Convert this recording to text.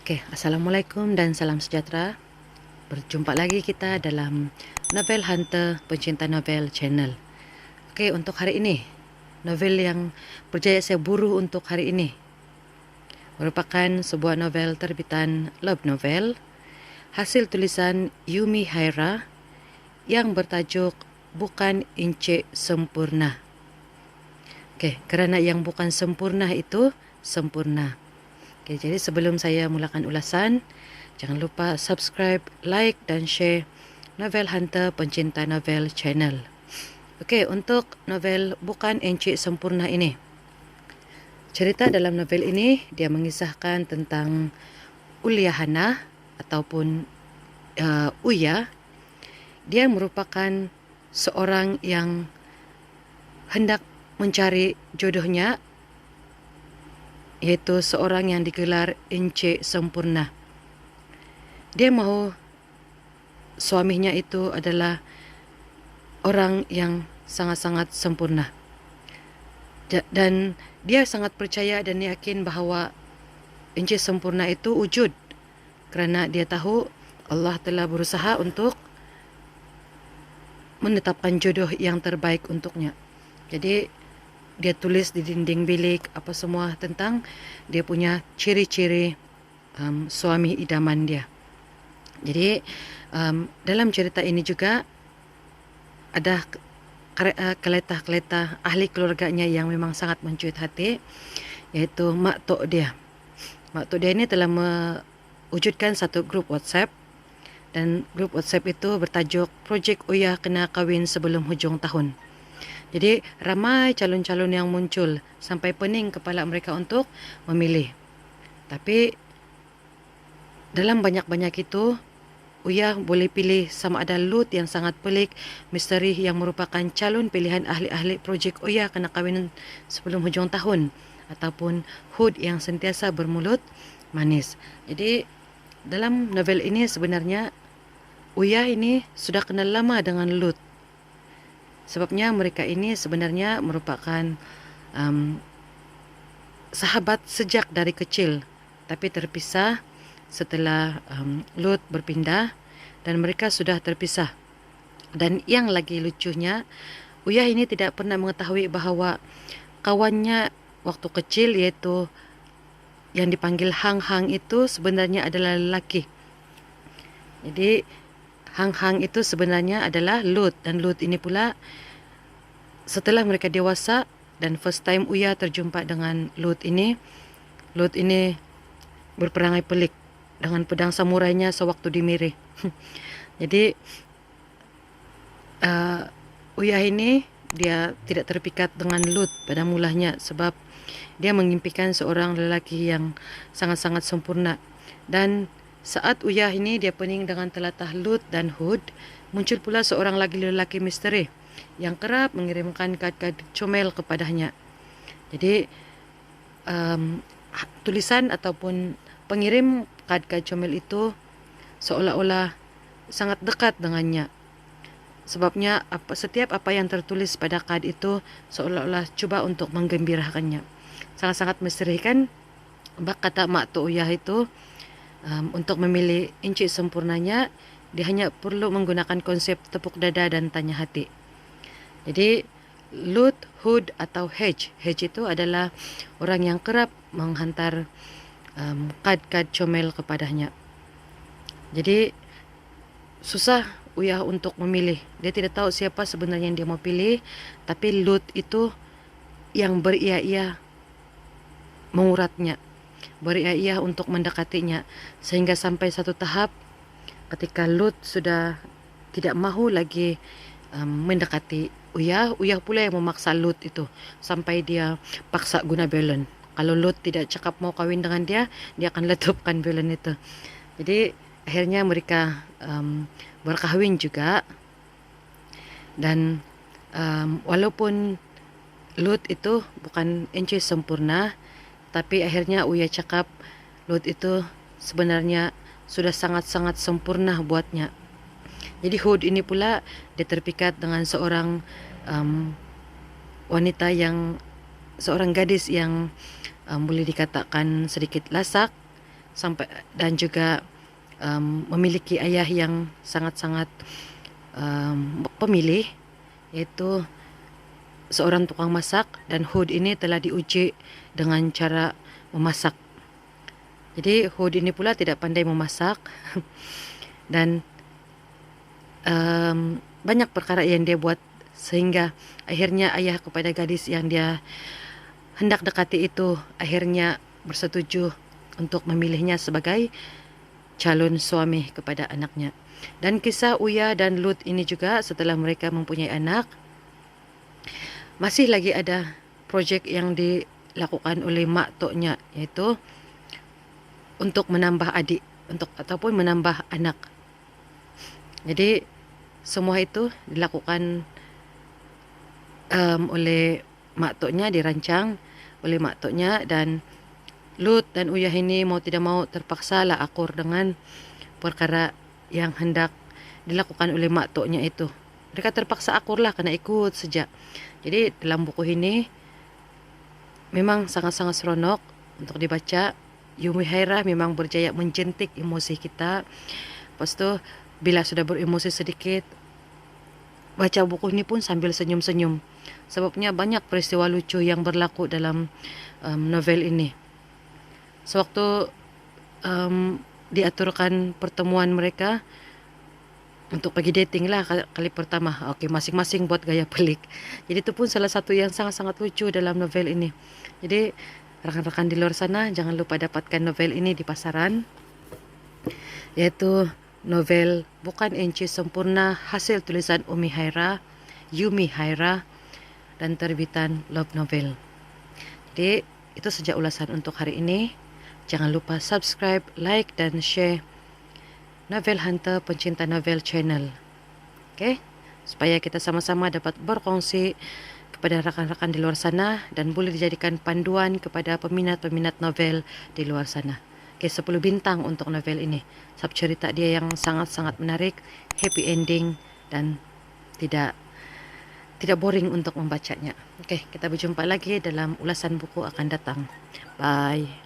Oke, Assalamualaikum dan salam sejahtera. Berjumpa lagi kita dalam Novel Hunter Pencinta Novel Channel. Oke, untuk hari ini, novel yang berjaya saya buru untuk hari ini merupakan sebuah novel terbitan Love Novel, hasil tulisan Yumi Haira yang bertajuk Bukan Encik Sempurna. Oke, kerana yang bukan sempurna itu sempurna. Okay, jadi sebelum saya mulakan ulasan, jangan lupa subscribe, like dan share Novel Hunter Pencinta Novel Channel. Okey, untuk novel Bukan Encik Sempurna ini, cerita dalam novel ini dia mengisahkan tentang Ulia Hana ataupun Uya. Dia merupakan seorang yang hendak mencari jodohnya, iaitu seorang yang digelar Encik Sempurna. Dia mahu suaminya itu adalah orang yang sangat-sangat sempurna. Dan dia sangat percaya dan yakin bahawa Encik Sempurna itu wujud, kerana dia tahu Allah telah berusaha untuk menetapkan jodoh yang terbaik untuknya. Jadi dia tulis di dinding bilik apa semua tentang dia punya ciri-ciri suami idaman dia. Jadi dalam cerita ini juga ada keletah-keletah ahli keluarganya yang memang sangat mencuit hati, iaitu mak tok dia. Mak tok dia ini telah mewujudkan satu grup WhatsApp, dan grup WhatsApp itu bertajuk Projek Uya Kena Kahwin Sebelum Hujung Tahun. Jadi ramai calon-calon yang muncul sampai pening kepala mereka untuk memilih. Tapi dalam banyak-banyak itu, Uya boleh pilih sama ada Lut yang sangat pelik, misteri yang merupakan calon pilihan ahli-ahli projek Uya Kena Kahwin Sebelum Hujung Tahun, ataupun Hud yang sentiasa bermulut manis. Jadi dalam novel ini sebenarnya Uya ini sudah kenal lama dengan Lut. Sebabnya mereka ini sebenarnya merupakan sahabat sejak dari kecil, tapi terpisah setelah Lut berpindah dan mereka sudah terpisah. Dan yang lagi lucunya, Uya ini tidak pernah mengetahui bahawa kawannya waktu kecil, iaitu yang dipanggil Hang Hang, itu sebenarnya adalah lelaki. Jadi Hang Hang itu sebenarnya adalah Lut, dan Lut ini pula setelah mereka dewasa dan first time Uya terjumpa dengan Lut ini berperangai pelik dengan pedang samurainya sewaktu di Miri. Jadi Uya ini dia tidak terpikat dengan Lut pada mulanya sebab dia mengimpikan seorang lelaki yang sangat-sangat sempurna. Dan saat Uya ini dia pening dengan telatah Lut dan Hud, muncul pula seorang lagi lelaki misteri yang kerap mengirimkan kad-kad comel kepadanya. Jadi tulisan ataupun pengirim kad-kad comel itu seolah-olah sangat dekat dengannya. Sebabnya setiap apa yang tertulis pada kad itu seolah-olah cuba untuk menggembirakannya. Sangat-sangat misteri kan? Bak kata Mak Tok Uyah itu, untuk memilih encik sempurnanya, dia hanya perlu menggunakan konsep tepuk dada dan tanya hati. Jadi Lut, Hud atau Hedge itu adalah orang yang kerap menghantar kad-kad comel kepadanya. Jadi susah Uyah untuk memilih. Dia tidak tahu siapa sebenarnya yang dia mau pilih, tapi Lut itu yang beria-ia menguratnya, beria-ia untuk mendekatinya, sehingga sampai satu tahap ketika Lut sudah tidak mahu lagi mendekati Uyah pula yang memaksa Lut itu sampai dia paksa guna belon. Kalau Lut tidak cakap mau kahwin dengan dia akan letupkan belon itu. Jadi akhirnya mereka berkahwin juga. Dan walaupun Lut itu bukan encik sempurna, tapi akhirnya Uya cakap Lut itu sebenarnya sudah sangat-sangat sempurna buatnya. Jadi Hud ini pula dia terpikat dengan seorang wanita yang, seorang gadis yang boleh dikatakan sedikit lasak, sampai dan juga memiliki ayah yang sangat-sangat pemilih, yaitu seorang tukang masak, dan Hood ini telah diuji dengan cara memasak. Jadi Hood ini pula tidak pandai memasak dan banyak perkara yang dia buat sehingga akhirnya ayah kepada gadis yang dia hendak dekati itu akhirnya bersetuju untuk memilihnya sebagai calon suami kepada anaknya. Dan kisah Uya dan Lut ini juga setelah mereka mempunyai anak, masih lagi ada projek yang dilakukan oleh mak toknya, yaitu untuk menambah adik ataupun menambah anak. Jadi semua itu dilakukan oleh mak toknya, dirancang oleh mak toknya, dan Lut dan Uyah ini mau tidak mau terpaksa lah akur dengan perkara yang hendak dilakukan oleh mak toknya itu. Mereka terpaksa akur lah kena ikut saja. Jadi dalam buku ini memang sangat-sangat seronok untuk dibaca. Yumi Haira memang berjaya menjentik emosi kita. Lepas tu bila sudah beremosi sedikit, baca buku ini pun sambil senyum-senyum. Sebabnya banyak peristiwa lucu yang berlaku dalam novel ini. Sewaktu diaturkan pertemuan mereka untuk pergi dating lah kali pertama. Okey, masing-masing buat gaya pelik. Jadi itu pun salah satu yang sangat-sangat lucu dalam novel ini. Jadi rakan-rakan di luar sana jangan lupa dapatkan novel ini di pasaran. Yaitu novel Bukan Enci Sempurna hasil tulisan Yumi Haira dan terbitan Love Novel. Jadi itu saja ulasan untuk hari ini. Jangan lupa subscribe, like dan share Novel Hunter Pencinta Novel channel. Okay? Supaya kita sama-sama dapat berkongsi kepada rakan-rakan di luar sana dan boleh dijadikan panduan kepada peminat-peminat novel di luar sana. Okay, 10 bintang untuk novel ini. Sebab cerita dia yang sangat-sangat menarik, happy ending dan tidak boring untuk membacanya. Okay, kita berjumpa lagi dalam ulasan buku akan datang. Bye.